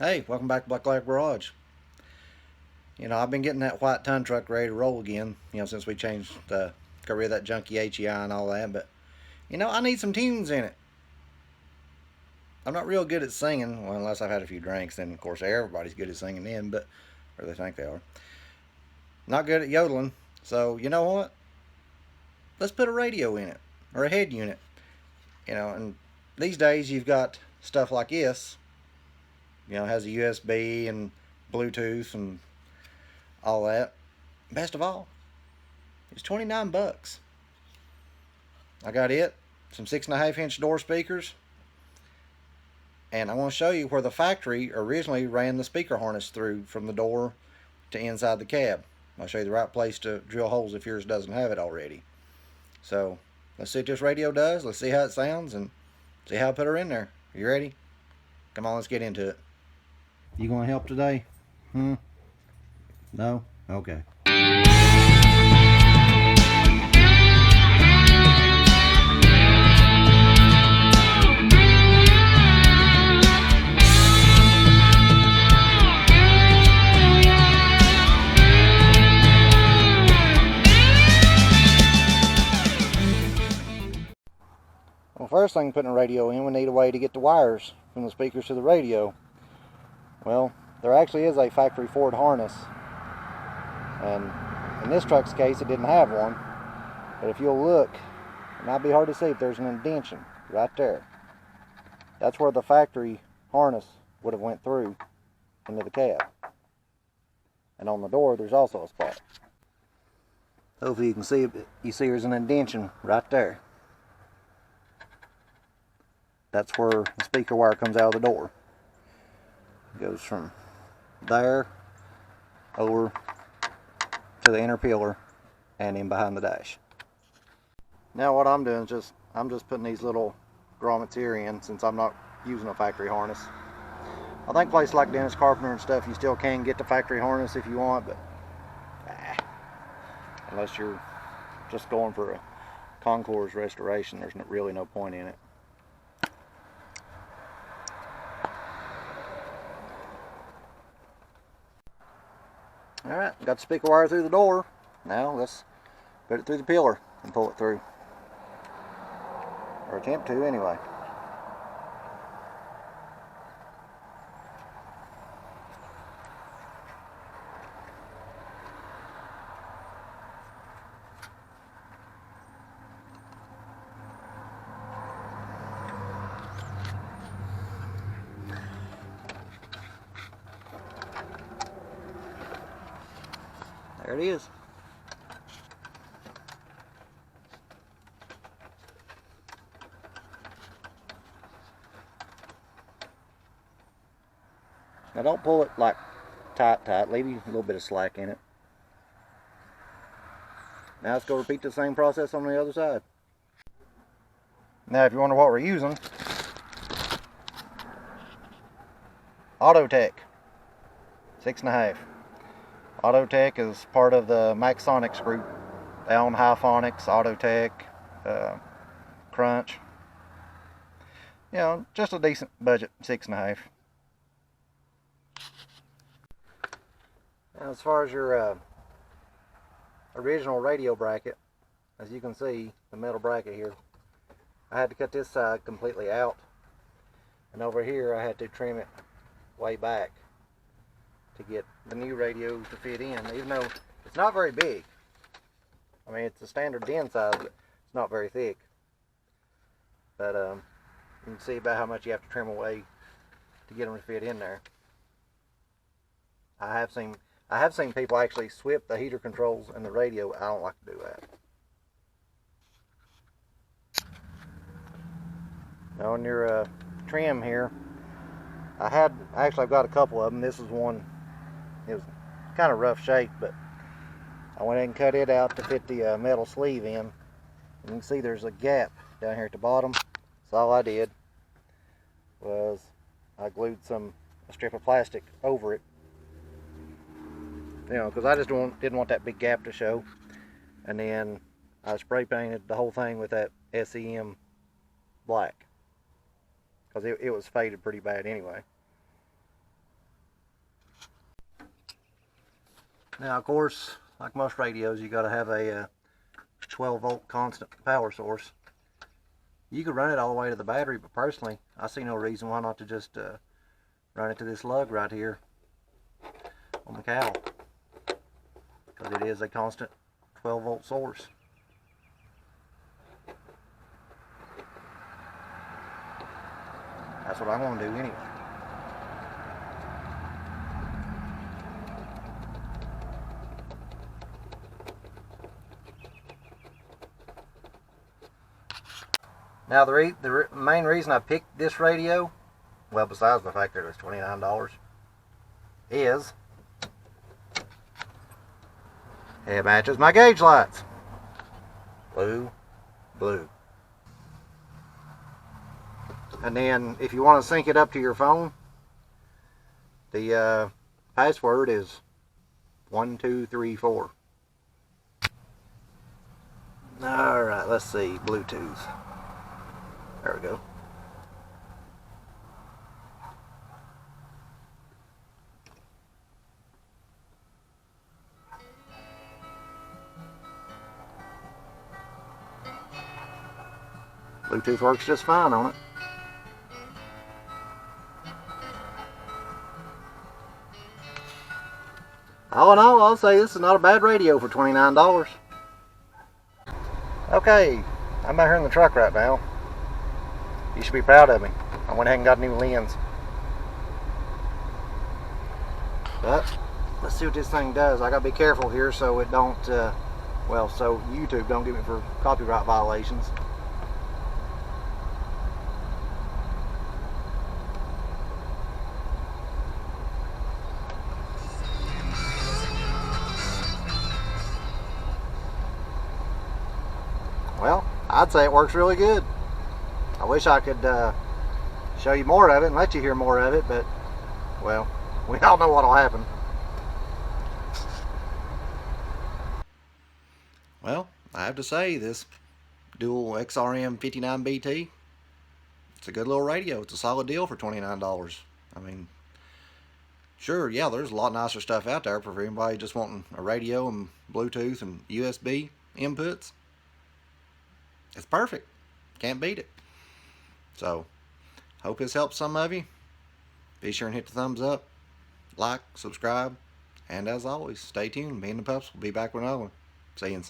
Hey, welcome back to Black Light Garage. I've been getting that white ton truck ready to roll again, since we got rid of that junky HEI and all that, but, I need some tunes in it. I'm not real good at singing, well, unless I've had a few drinks, then, of course, everybody's good at singing then, or they think they are. Not good at yodeling, so, you know what? Let's put a radio in it, or a head unit, and these days you've got stuff like this, has a USB and Bluetooth and all that. Best of all, it's 29 bucks. I got it, some 6.5-inch door speakers, and I want to show you where the factory originally ran the speaker harness through from the door to inside the cab. I'll show you the right place to drill holes if yours doesn't have it already. So let's see what this radio does. Let's see how it sounds and see how I put her in there. Are you ready? Come on, let's get into it. You gonna help today? No? Okay. Well, first thing putting a radio in, we need a way to get the wires from the speakers to the radio. Well, there actually is a factory Ford harness, and in this truck's case it didn't have one, but if you'll look, it might be hard to see if there's an indention right there. That's where the factory harness would have went through into the cab, and on the door there's also a spot. Hopefully you can see it. You see there's an indention right there. That's where the speaker wire comes out of the door. It goes from there over to the inner pillar and in behind the dash. Now what I'm doing is I'm just putting these little grommets here in, since I'm not using a factory harness. I think places like Dennis Carpenter and stuff, you still can get the factory harness if you want, but unless you're just going for a Concours restoration, there's really no point in it. Alright, got the speaker wire through the door. Now let's put it through the pillar and pull it through. Or attempt to anyway. There it is. Now don't pull it like tight. Leave you a little bit of slack in it. Now let's go repeat the same process on the other side. Now if you wonder what we're using, Autotek 6.5. Autotek is part of the Maxonics group. They own Hyphonics, Autotek, Crunch. Just a decent budget, 6.5. Now, as far as your original radio bracket, as you can see, the metal bracket here, I had to cut this side completely out, and over here I had to trim it way back to get the new radio to fit in, even though it's not very big. I mean, it's a standard den size, but it's not very thick. But you can see about how much you have to trim away to get them to fit in there. I have seen people actually swip the heater controls and the radio. I don't like to do that. Now on your trim here, I've got a couple of them. This is one. It was kind of rough shape, but I went ahead and cut it out to fit the metal sleeve in. And you can see there's a gap down here at the bottom. So all I did was I glued a strip of plastic over it. Because I just didn't want that big gap to show. And then I spray painted the whole thing with that SEM black, because it was faded pretty bad anyway. Now, of course, like most radios, you got to have a 12 volt constant power source. You could run it all the way to the battery, but personally, I see no reason why not to just run it to this lug right here on the cowl, because it is a constant 12 volt source. That's what I want to do anyway. Now the main reason I picked this radio, well, besides the fact that it was $29, is it matches my gauge lights. Blue, blue. And then if you want to sync it up to your phone, the password is 1234. Alright, let's see, Bluetooth. There we go. Bluetooth works just fine on it. All in all, I'll say this is not a bad radio for $29. Okay, I'm out here in the truck right now. You should be proud of me. I went ahead and got new lens. But let's see what this thing does. I gotta be careful here so it don't, well, so YouTube don't get me for copyright violations. Well, I'd say it works really good. I wish I could show you more of it and let you hear more of it, but, well, we all know what'll happen. Well, I have to say, this Dual XRM59BT, it's a good little radio. It's a solid deal for $29. I mean, sure, yeah, there's a lot nicer stuff out there for anybody just wanting a radio and Bluetooth and USB inputs. It's perfect. Can't beat it. So, hope this helps some of you. Be sure and hit the thumbs up, like, subscribe, and as always, stay tuned. Me and the pups will be back with another one. See you.